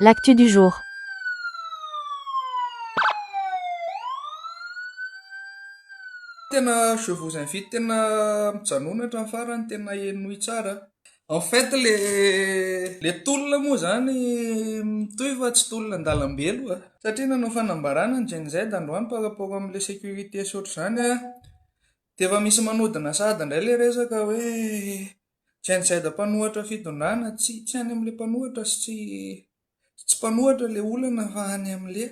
L'actu du jour. Je vous invite tena mijanona hatramin'ny farany tena enoy tsara. En fait le tolona moa zany mitohy fa tsy tolona an-dalambe aloha. Satria nanao fanambarana ny Gen Z androany par rapport amin'le sécurité sy ohatr'izany dia efa misy manodina sady indray le resaka hoe Gen Z mpanohatra fitondrana tsy any amin'le mpanohatra sy tsy mpanohatra le olana fa any amin'le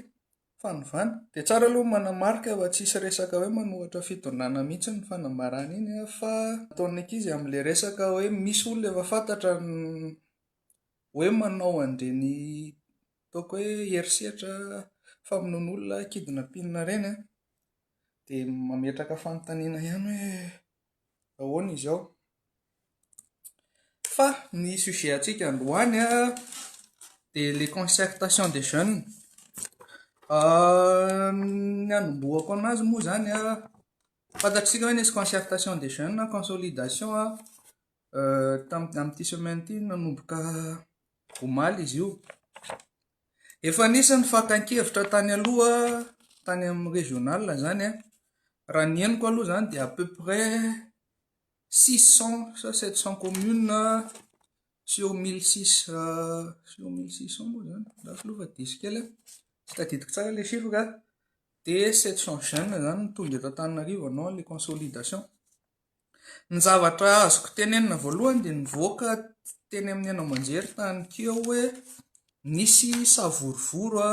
fanovana. Dia tsara aloha manamarika fa tsisy resaka hoe manohatra fitondrana mihitsy ny fanambarana iny fa ataon'ny ankizy amin'ilay resaka hoe misy olona efa fantatra hoe manao an'ireny ataoko hoe herisetra famonoan'olona kidnapping ireny dia mametraka fanontaniana ihany hoe ahoana izao. Fa ny sujet antsika androany dia les concertations des jeunes. Ny anombohako anazy moa zany fantatsika hoe nisy concertation des jeunes na consolidation amin'ity semaine ity nanomboka omaly izy io. Efa nisy ny fakan-kevitra tany aloha tany amin'ny régional zany raha ny henoko aloha zany dia à peu près 600 sa 700 communes sur 1600 moa zany lafo aloha fa diso kely tsy tadidiko tsara le chiffre dia 700 jeunes zany tonga eto Antananarivo hanao le consolidation. Ny zavatra azoko tenenina voalohany dia nivoaka teny amin'ny Haino aman-jery tany keo hoe nisy savorovoro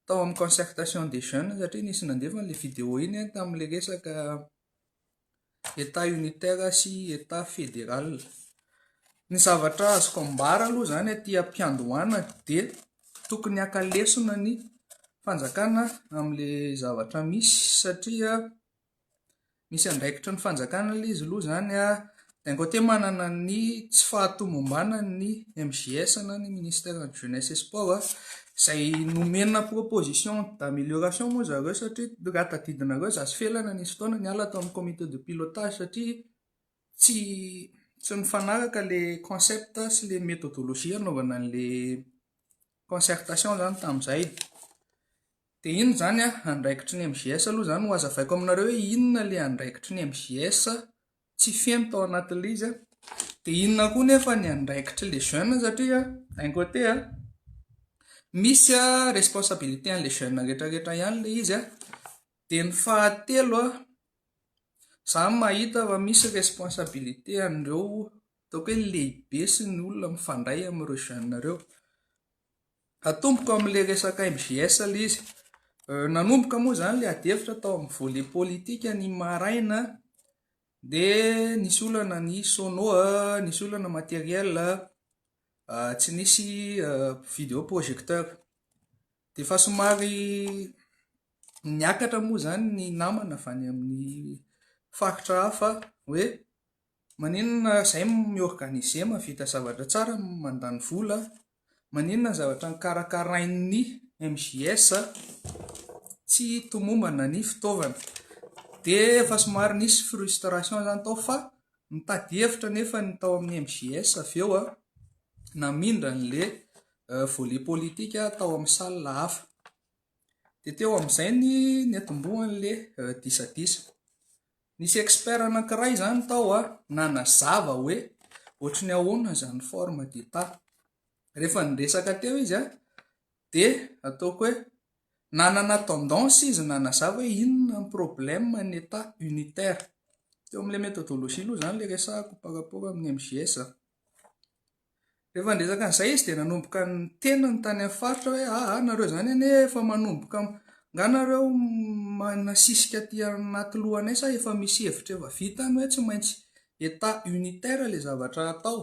tao amin'ny concertation des jeunes satria nisy nandefa le vidéo iny tamin'ile resaka état unitaire sy état fédéral. Ny zavatra azoko ambara aloha zany aty am-piandohana dia tokony hakalesona ny fanjakana amin'le zavatra misy satria misy andraikitry ny fanjakana ilay izy aloha zany d'un côté manana ny tsy fahatomom-bana ny MJS na ny ministère de jeunesse et sport izay nomena proposition d'amélioration moa zareo satria raha tadidinareo zaza felana nisy fotoana niala tao amin'ny comité de pilotage satria tsy nifanaraka le concept sy le méthodologie anaovana an'le concertation zany tamin'izay. Dia ino zany andraikitry ny MJS aloha zany ho hazavaiko aminareo hoe inona le andraikitry ny MJS tsy feno tao anatin'ilay izy dia inona koa nefa ny andraikitry les jeunes satria d'un côté misy responsabilité an'le jeunes rehetrarehetra ihany le izy dia ny fahatelo zany mahita fa misy responsabilité an'ireo ataoko hoe lehibe sy ny olona mifandray amin'ireo jeunes ireo. Atomboko amin'le resaka MJS le izy nanomboka moa zany le adevitra tao amin'ny volet politika ny maraina dia nisy olana ny sono nisy olana matériel tsy nisy vidéo projecteur dia efa somary niakatra moa zany ny namana avy any amin'ny faritra hafa hoe maninona izay miorganize mavita zavatra tsara mandany vola maninona zavatra nikarakarain'ny MJS tsy tomombana ny fitaovana dia efa somary nisy frustration zany tao fa mitady hevitra nefa ny tao amin'ny MJS avy eo namindra n'le volet politika tao amin'ny salle hafa dia teo amin'izay ny atombohan'le disadisa. Nisy expert anankiray zany tao nanazava hoe ohatry ny ahoana zany forme d'état. Rehefa niresaka teo izy dia ataoko hoe nanana tendance izy nanazava hoe inona ny problème ny état unitaire. Teo amin'ilay méthodologie aloha zany le resahako par rapport amin'ny MJS. Rehefa niresaka an'izay izy dia nanomboka ny tena ny tany amin'ny faritra hoe nareo zany anie efa manomboka nga nareo manasisika aty anaty lohanay sa efa misy hevitra efa vita any hoe tsy maintsy état unitaire le zavatra atao.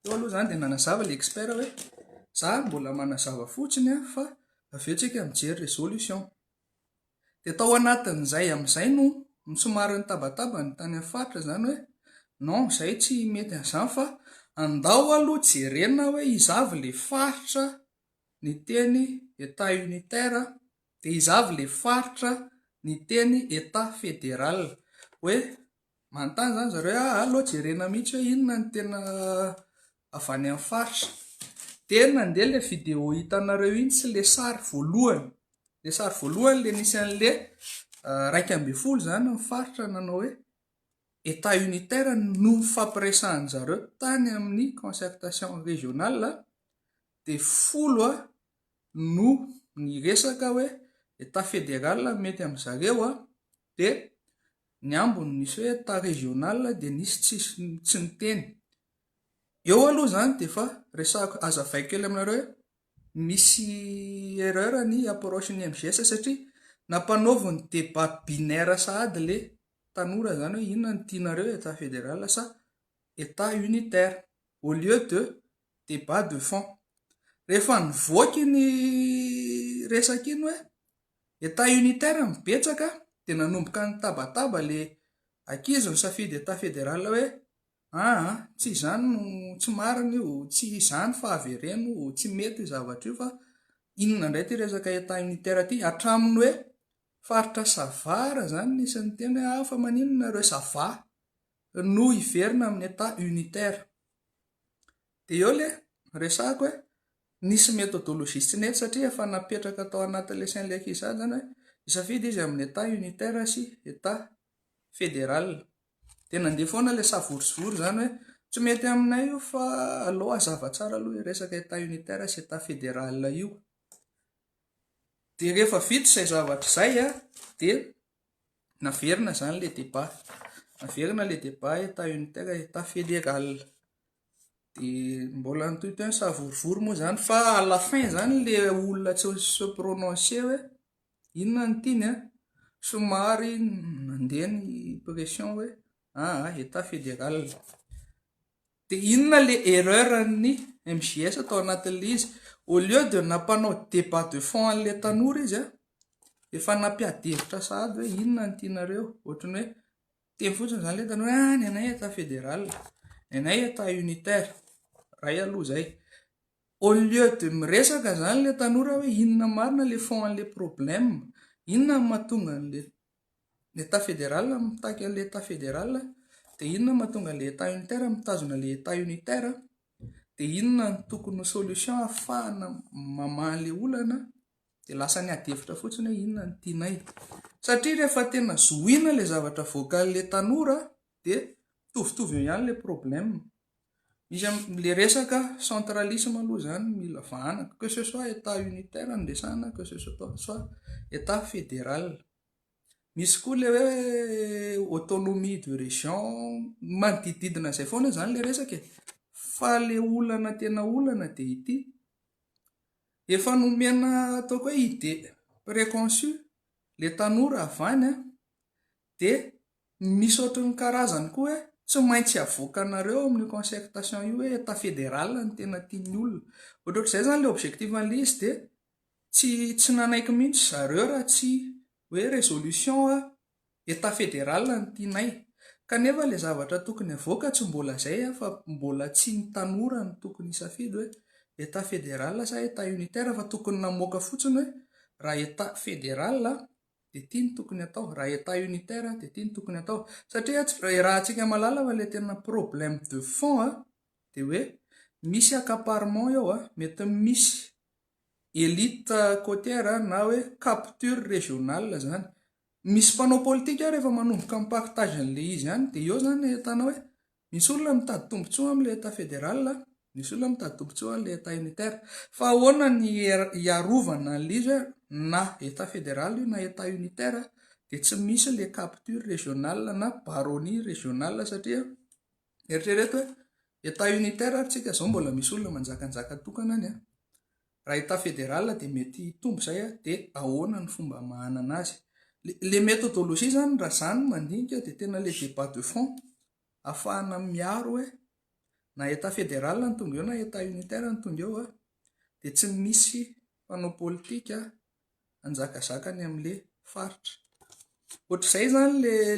Teo aloha zany dia nanazava le expert hoe za mbola manazava fotsiny fa avy eo tsika mijery résolution. Dia tao anatin'izay amin'izay no somary nitabataba ny tany amin'ny faritra zany hoe non izay tsy mety an'izany fa andao aloha jerena hoe izavy le faritra ny teny état unitaire dia izavy le faritra ny teny état fédéral. Hoe manontany zany zareo aleo jerena mihitsy hoe inona ny tena avy any amin'ny faritra dia nandeha le vidéo hitanareo iny sy le sary voalohany le nisy an'le 1.2 zany mifaritra nanao hoe état unitaire no fampiresahan zareo tany amin'ny concertation régionale dia 10 no ny resaka hoe état fédéral mety amin'zareo dia ny ambony nisy hoe état régional dia nisy tsy niteny eo aloha zany dia fa resako azavaiko kely aminareo hoe misy erreur ny approche ny MGS satria nampanaovy ny débat binaire sahady le tanora zany hoe inona ny tianareo état fédéral sa état unitaire au lieu de débat de fond rehefa nivoaky ny resaka iny hoe état unitaire mibetsaka dia nanomboka ny tabataba le ankizy ny safidy état fédéral hoe tsy izany no tsy marina io, tsy izany fa avereno tsy mety zavatra io fa inona indray ty resaka état unitaire ty hatraminy hoe faritra savara zany nisy ny teny hoe fa maninona nareo sava no hiverina amin'ny état unitaire dia eo le resako hoe nisy méthodologie tsy nety satria efa napetraka tao anatin'le sain'le ankizy zany hoe isafidy izy amin'ny état unitaire sy état fédéral dia nandeha foana le savorisory zany hoe tsy mety aminay io fa aleo hazava tsara aloha resaka état unitaire sy état fédéral io dia rehefa vita izay zavatra izay dia naverina zany le débat état unitaire état fédéral dia mbola nitohitoy ny savorivory moa zany fa à la fin zany le olona tsy se prononcer hoe inona ny tiany somary nandeha ny pression hoe état fédéral dia inona le erreur ny MGS atao anatin'le izy au lieu de nampanao débat de fond an'le tanora izy efa nampiadevitra sahady hoe inona ny tianareo ohatrany hoe teny fotsiny zany le tanora ny anay état fédéral ny anay état unitaire ray aloha zay au lieu de miresaka zany le tanora hoe inona marina le fond an'le problème inona mahatonga an'le état fédéral mitaky an'le état fédéral dia inona mahatonga an'le état unitaire mitazona le état unitaire dia inona ny tokony solution ahafahana mamahan'le olana dia lasa ny adevitra fotsiny hoe inona ny tianay satria rehefa tena zohina le zavatra voakan'le tanora dia mitovitovy eo ihany le problème misy le resaka centralisme aloha zany mila vahanaka que ce soit état unitaire andesana que ce soit état fédéral misy koa le hoe autonomie de région manodididina izay foana zany le resaka fa le olana tena olana dia ity efa nomena ataoko hoe idée préconçue le tanora avany dia misy ohatran'ny karazany koa hoe tsy maintsy avoakanareo amin'ny concertation io hoe état fédéral ny tena tiany olona ohatr'izay zany le objectif an'le izy dia tsy nanaiky mihitsy zareo raha tsy hoe résolution état fédéral ny tianay kanefa le zavatra tokony avoaka tsy mbola zay fa mbola tsy ny tanora ny tokony isafidy hoe état fédéral sa état unitaire fa tokony namoaka fotsiny hoe raha état fédéral dia tia ny tokony atao raha état unitaire dia tia ny tokony atao satria raha antsika malala fa le tena problème de fond dia hoe misy accaparement eo mety misy élite côtière na hoe capture régionale zany misy mpanao politika rehefa manomboka amin'ny partage an'le izy ihany dia eo zany hitanao hoe misy olona mitady tombotsoa amin'le état fédéral misy olona mitady tombotsoa amin'le état unitaire fa ahoana ny iarovana an'le izy hoe na état fédéral io na état unitaire dia tsy misy le capture régionale na baronnie régionale satria eritrereto hoe état unitaire tsika zao mbola misy olona manjakanjaka tokana any raha état fédéral dia mety tombo zay dia ahoana ny fomba mahanana azy le méthodologie zany raha zany mandinika dia tena le débat de fond ahafahana miaro hoe na état fédéral ny tonga eo na état unitaire ny tonga eo dia tsy misy mpanao politika anjakazakany amin'le faritra ohatr'izay zany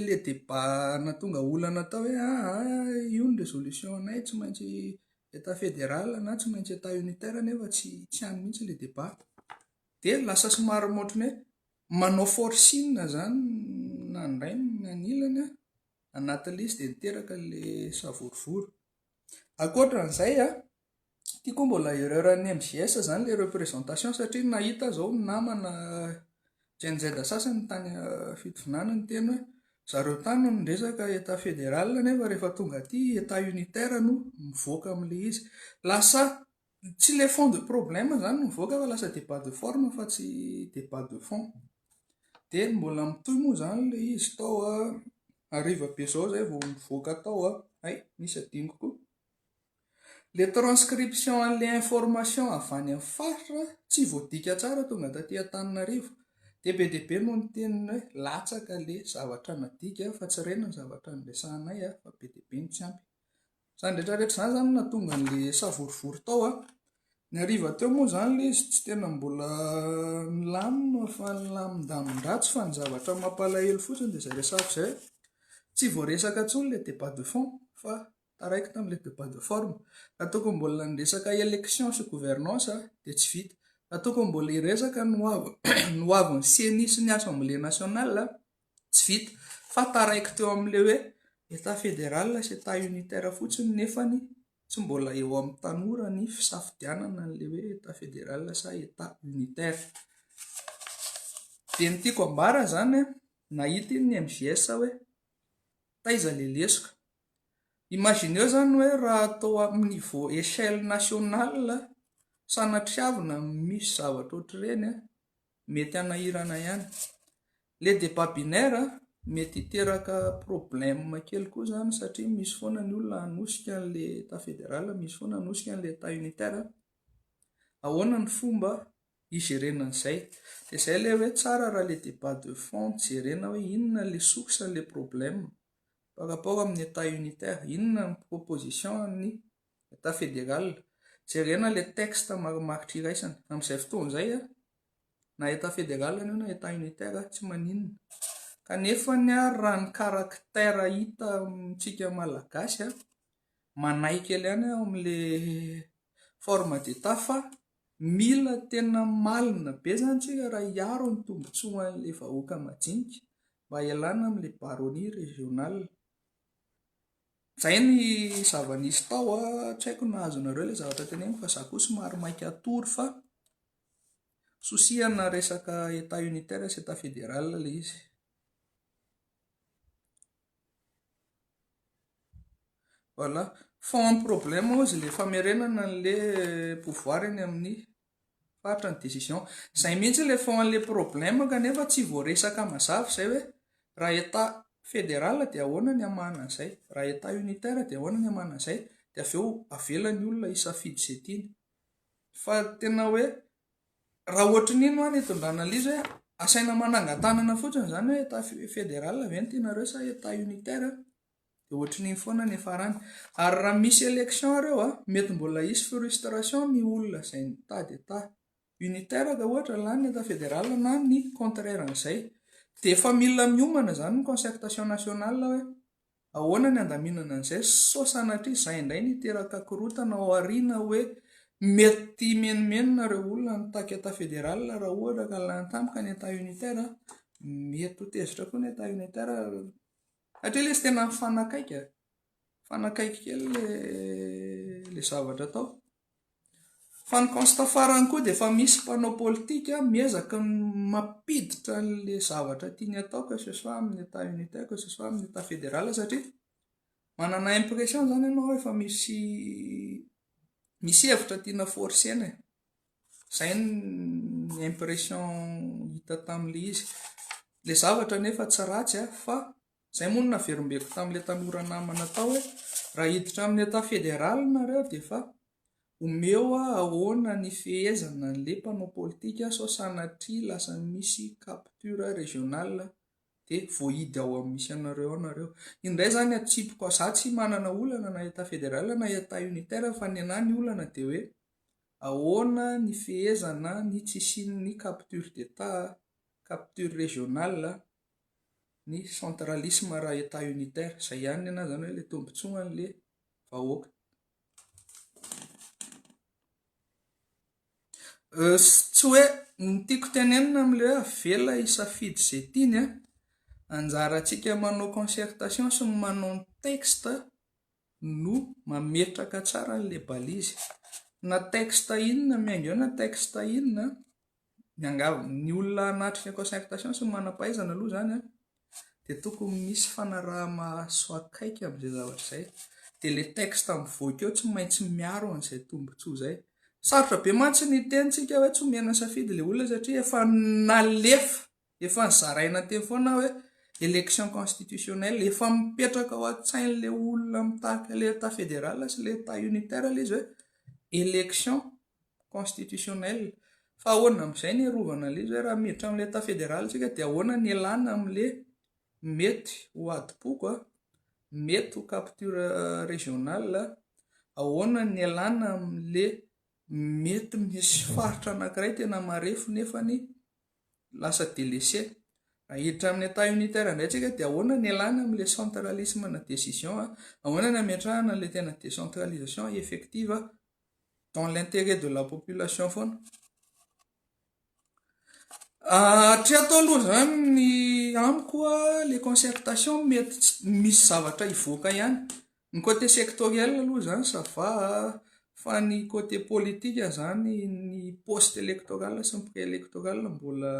le débat natonga olana tao hoe io ny résolution anay tsy maintsy état fédéral na tsy maintsy état unitaire nefa tsy hany mihitsy le débat dia lasa somary motrany hoe manao forcine zany nandray nanilany anatin'le izy dia niteraka le savorivory ankoatran'izay tiako mbola ereuran'ny MJS zany le représentation satria nahita zao namana jenjeda sasany tany fitovinana ny teny hoe zareo tany no resaka état fédéral nefa rehefa tonga aty état unitaire no mivoaka amin'le izy lasa tsy le fond de problème zany no mivoaka fa lasa débat de forme fa tsy débat de fond dia mbola mitohy moa zany le izy tao ariva be zao zay vao mivoaka tao ay misy adingo koa le transcription an'le information avy any amin'ny faritra tsy voadika tsara tonga taty Antananarivo dia be dia be no ny teniny hoe latsaka le zavatra nadika fa tsy rena ny zavatra niresahanay fa be dia be no tsy ampy zany rehetrarehetra zany zany natonga n'le savorivory tao ny ariva teo moa zany le izy tsy tena mbola milamina fa nilamin-damin-dratsy fa ny zavatra mampalahelo fotsiny dia zay resako zay tsy voaresaka intsony le débat de fond fa taraiky tamin'le débat de forme raha toko mbola niresaka élection sy gouvernance dia tsy vita raha toko mbola iresaka noavy ny CENI sy ny assemblée nationale tsy vita fa taraiky teo amin'le hoe état fédéral sy état unitaire fotsiny nefany tsy mbola eo amin'ny tanora ny fisafidianana n'le hoe état fédéral sa état unitaire dia ny tiako ambara zany nahita iny ny MJS hoe taiza le lesika imagineo zany hoe raha atao amin'ny niveau échelle nationale sanatriavina misy zavatra ohatr'ireny mety hanahirana ihany le débat binaire mety hiteraka problème kely koa zany satria misy foana ny olona hanosika an'le état fédéral misy foana hanosika an'le état unitaire ahoana ny fomba higerena an'izay dia izay le hoe tsara raha le débat de fond jerena hoe inona le source le problème par rapport amin'ny état unitaire inona ny proposition ny état fédéral jerena le texte marimaritra iraisana amin'izay fotoan'izay na état fédéral io na état unitaire tsy maninona kanefa ny raha ny caractère hita amintsika malagasy manay kely ihany amin'le forme d'état fa mila tena malina be zany tsika raha hiaro ny tombotsoan'le vahoaka majinika mba hialana amin'le baronnie régionale zay ny zava-nisy tao tsy haiko nahazonareo le zavatra teneniko fa za koa somary mainka atory fa sosihana resaka état unitaire sy état fédéral le izy voilà fond en problème ozy le famerenana n'le pouvoir eny amin'ny faritra ny décision zay mihitsy le fond an'le problème kanefa tsy voaresaka mazava zay hoe raha état fédéral dia ahoana ny hamana an'izay raha état unitaire dia ahoana ny hamana an'izay dia avy eo avelan'ny olona hisafidy izay tiany fa tena hoe raha ohatran'iny hoany hitondrana an'izy hoe asaina manangan-tanana fotsiny zany hoe état fédéral ve ny tianareo sa état unitaire dia ohatran'iny foana ny farany ary raha misy élection ireo mety mbola hisy frustration ny olona izay nitady état unitaire ka ohatra lany état fédéral na ny contraire an'izay dia efa mila miomana zany ny concertation nationale hoe ahoana ny andaminana an'izay so sanatria izay indray niteraka korotana ao aoriana hoe mety menomenonareo olona nitaky état fédéral raha ohatra ka lany tampoka ny état unitaire mety ho tezitra koa ny état unitaire satria le izy tena fanakaiky kely le zavatra tao fa ny constat farany koa dia efa misy mpanao politika miezaka mampiditra n'le zavatra tiany atao que ce soit amin'ny état unitaire que ce soit amin'ny état fédéral satria manana impression zany ianao efa misy hevitra tiana forcena zay ny impression hita tamin'le izy le zavatra nefa tsy ratsy fa zay moa no naverombeko tamin'le tanora namana tao hoe raha hiditra amin'ny état fédéral nareo dia fa omeo ahoana ny fehezana n'le mpanao politika sao sanatria lasa misy capture régionale dia voahidy ao amin'ny misy anareo indray zany atsipoko za tsy manana olana na état fédéral na état unitaire fa ny anahy ny olana dia hoe ahoana ny fehezana ny tsisin'ny capture d'état capture régionale ny centralisme raha état unitaire zay ihany ny anahy zany hoe le tombontsoa n'le vahoaka tsy hoe ny tiako tenenina amin'le hoe avela hisafidy izay tiany anjarantsika manao concertation sy ny manao ny texte no mametraka tsara n'le balizy na texte inona miainga eo na texte inona ny olona anatrika concertation sy manam-pahaizana aloha zany a dia tokony misy fanaraha-maso akaiky amin'izay zavatra izay dia le texte mivoaka eo tsy maintsy miaro an'izay tombontsoa izay. Sarotra be mantsy ny tentsika hoe tsy omena safidy le olona satria efa nalefa efa nizaraina teny foana hoe élection constitutionnelle efa mipetraka ao an-tsain'le olona mitahaka le état fédéral sy le état unitaire le izy hoe élection constitutionnelle fa ahoana amin'izay ny arovana le izy hoe raha miditra amin'le état fédéral tsika dia ahoana ny alana amin'le mety ho adipoko mety ho capture régionale ahoana ny alana amin'le mety misy faritra anankiray tena marefo nefa ny lasa délaissé. Raha hiditra amin'ny état unitaire indray tsika dia ahoana ny alana amin'le centralisme na décision ahoana ny ametrahana le tena décentralisation effective dans l'intérêt de la population foana. Hatria atao aloha zany ny amiko le concertation mety misy zavatra ivoaka ihany. Ny côté sectoriel aloha zany ça va fa ny côté politique zany ny poste électoral sy ny pré-électoral mbola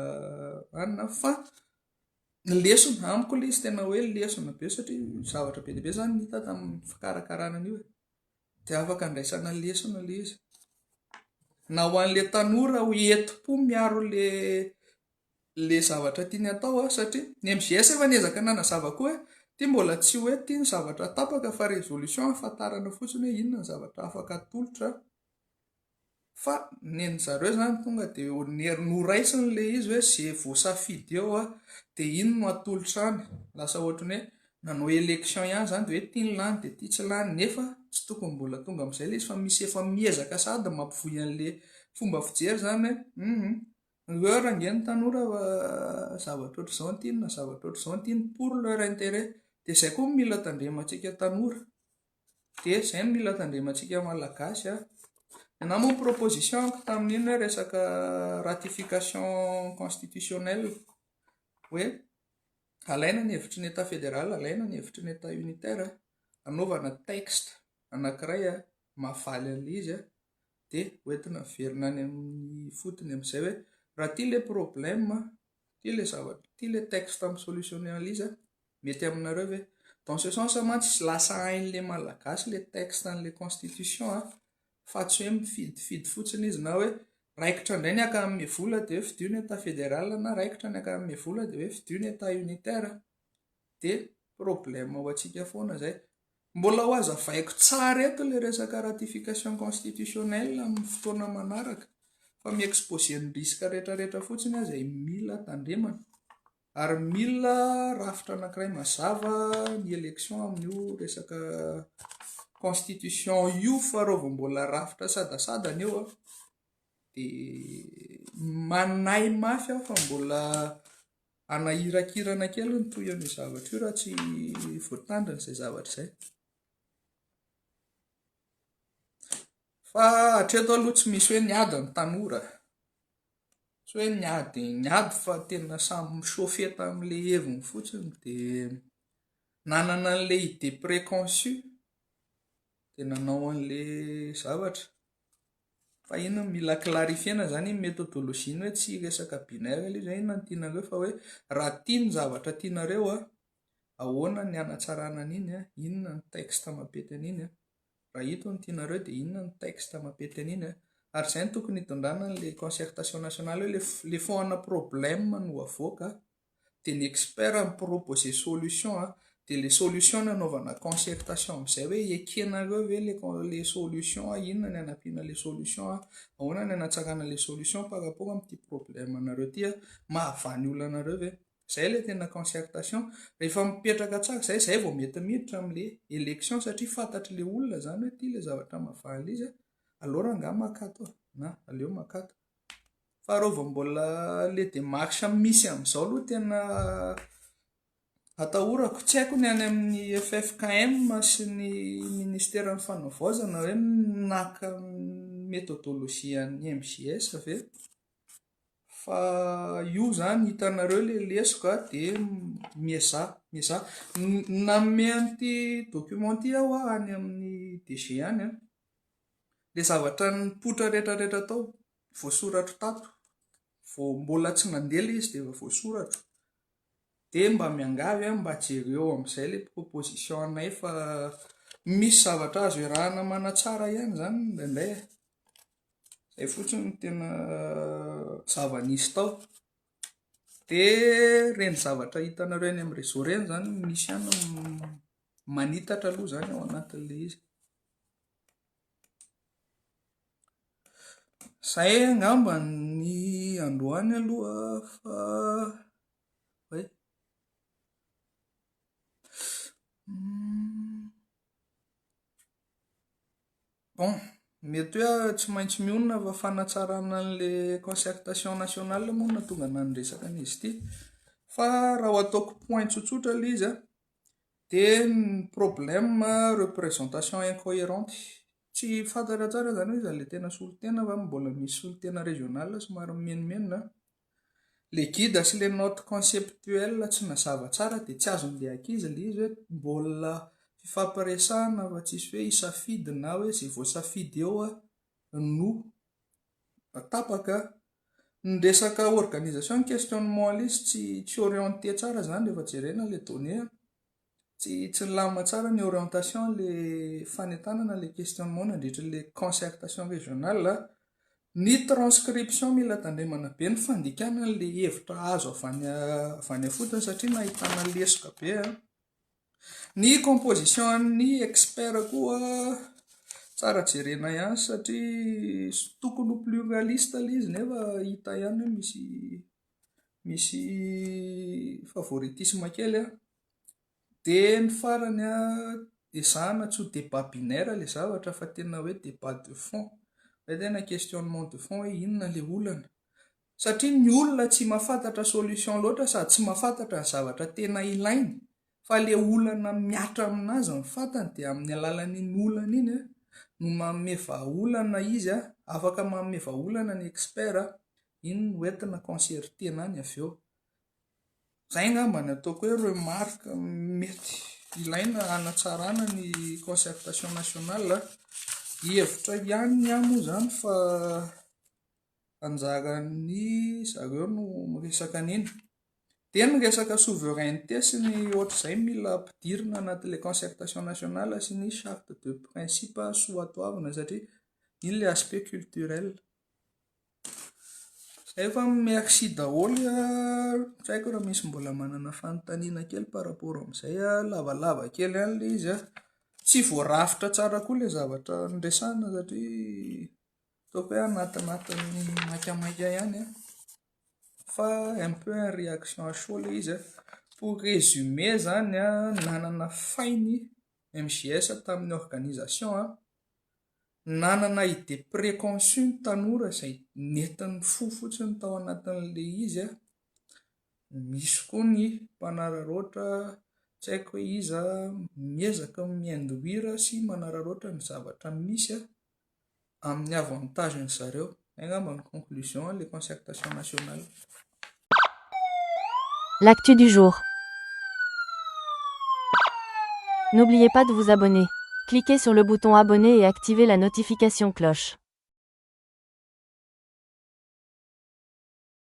anona fa ny lesona amiko le izy tena hoe lesona be satria zavatra be dia be zany hita tamin'ny fikarakarana an'io dia afaka andraisana lesona le izy na ho an'le tanora ho ento-po miaro le zavatra tiany atao satria ny MJS efa niezaka nanazava koa tia mbola tsy hoe tia ny zavatra tapaka fa résolution ahafantarana fotsiny hoe inona ny zavatra afaka atolotra fa neny zareo zany tonga dia noraisiny le izy hoe zay voasafidy eo dia iny no atolotra any lasa ohatrany hoe nanao élection ihany zany dia hoe tia ny lany dia tia tsy lany nefa tsy tokony mbola tonga amin'izay le izy fa misy efa miezaka sady mampivoy an'le fomba fijery zany hoe raha ngeny tanora zavatra ohatr'izao ny tiany na zavatra ohatr'izao ny tiany pour leur intérêt dia izay koa mila tandremantsika tanora dia izay no mila tandremantsika malagasy na moa proposition tamin'iny hoe resaka ratification constitutionnelle hoe alaina ny hevitry ny état fédéral alaina ny hevitry ny état unitaire anaovana texte anankiray mahavaly an'le izy dia hoentina verina any amin'ny fotony amin'izay hoe raha tia le problème tia le zavatra tia le texte amin'ny solutionner izy mety aminareo ve dans ce sens mantsy lasa hain'le malagasy le texte an'le constitution fa tsy hoe mifidifidy fotsiny izy na hoe raikitra indray ny aka amin'ny vola dia hoe fidio ny état fédéral na raikitra ny aka amin'ny vola dia hoe fidio ny état unitaire dia problème ho antsika foana zay. Mbola ho azavaiko tsara eto le resaka ratification constitutionnelle amin'ny fotoana manaraka fa mi-exposé ny risque rehetrarehetra fotsiny izay mila tandremana ary mila rafitra anankiray mazava ny élection amin'io resaka constitution io fa reo vao mbola rafitra sadasadana eo dia manay mafy fa mbola anahirakirana kely ny toyan'io zavatra io raha tsy voatandrina izay zavatra izay. Fa hatreto aloha tsy misy hoe niady ny tanora tsy hoe niady fa tena samy michauffe tamin'le heviny fotsiny dia nanana an'le idée préconçue dia nanao an'le zavatra fa ino mila clarifiena zany méthodologie hoe tsy resaka binaire ilay izy inona ny tianareo fa hoe raha tia ny zavatra tianareo ahoana ny anatsarana an'iny inona ny texte mampety an'iny raha hito ny tianareo dia inona ny texte mampety an'iny ary izay ny tokony hitondrana n'le concertation nationale hoe le foana problème no avoaka dia ny expert miproposer solution dia le solution ny anaovana concertation amin'izay hoe ekenareo ve le solution inona ny anampiana le solution ahoana ny anatsarana le solution par rapport amin'ity problème anareo ty mahavany olonanareo ve izay le tena concertation rehefa mipetraka tsara izay vao mety miditra amin'le élection satria fantatry le olona zany hoe tia le zavatra mahavany izy alora nga makato na aleo makato fa reo vao mbola le démarche misy amin'izao aloha tena atahorako tsy haiko ny any amin'ny FFKM sy ny ministère ny fanavaozana hoe naka méthodologie an'ny MJS ve fa io zany hitanareo le lesoka dia mieza nanome an'ity document ty aho any amin'ny DG any le zavatra nipotra rehetrarehetra tao voasoratro tato vao mbola tsy nandeha le izy dia efa voasoratro dia mba miangavy mba jereo amin'izay le proposition-nay fa misy zavatra azo iarahana manatsara ihany zany indraindray izay fotsiny no tena zava-nisy tao dia reny zavatra hitanareo eny amin'ny réseau reny zany misy ihany manitatra aloha zany ao anatin'le izy. Izay angamba ny androany aloha fa hoe bon mety hoe tsy maintsy mionona fa fanatsarana an'le concertation nationale moa na tonga nanoresaka an'izy ity fa raha ho ataoko point tsotsotra le izy dia ny problème représentation incohérente tsy fantatra tsara zany hoe izy le tena solotena fa mbola misy solotena régional somary menomenona le guide sy le note conceptuelle tsy nazava tsara dia tsy azon'ilay ankizy le izy hoe mbola fifampiresahana fa tsisy hoe hisafidy na hoe izay voasafidy eo no tapaka ny resaka organisation questionnement le izy tsy orienté tsara zany rehefa jerena le données tsy lamina tsara ny orientation le fanentanana le questionnement nandritra le concertation régionale ny transcription mila tandremana be ny fandikana le hevitra azo avy any afotiny satria nahitana lesoka be ny composition ny expert koa tsara jerena ihany satria tokony ho pluraliste le izy nefa hita ihany hoe misy favoritisme kely dia ny farany ezahana tsy ho débat binaire le zavatra fa tena hoe débat de fond hoe tena questionnement de fond hoe inona le olana satria ny olona tsy mahafantatra solution loatra sady tsy mahafantatra ny zavatra tena ilainy fa le olana miatra aminazy ny fantany dia amin'ny alalan'iny olana iny no manome vahaolana izy afaka manome vahaolana ny expert iny no entina concertena any avy eo. Izay angamba ny ataoko hoe remarque mety ilaina hanatsarana ny concertation nationale hevitra ihany moa zany fa anjaran'ny zareo no miresaka an'iny dia ny resaka souveraineté sy ny ohatr'izay mila ampidirina anatin'ilay concertation nationale sy ny charte de principe soatoavina satria iny le aspect culturel. Izay fa merci daholo tsy haiko raha misy mbola manana fanontaniana kely par rapport amin'izay lavalava kely ihany le izy tsy voarafitra tsara koa le zavatra nresahana satria ataoko hoe anatin'ny maikamaika ihany fa un peu un réaction à chaud le izy pour résumer zany nanana fainy MJS tamin'ny organisation nanana idée préconçue ny tanora izay nentin'ny fo fotsiny tao anatin'le izy misy koa ny mpanararoatra tsy haiko hoe iza miezaka miinduire sy manararoatra ny zavatra misy amin'ny avantagen'ny zareo. Angamba ny conclusion les concertations nationales. L'actu du jour. N'oubliez pas de vous abonner. Cliquez sur le bouton abonner et activez la notification cloche.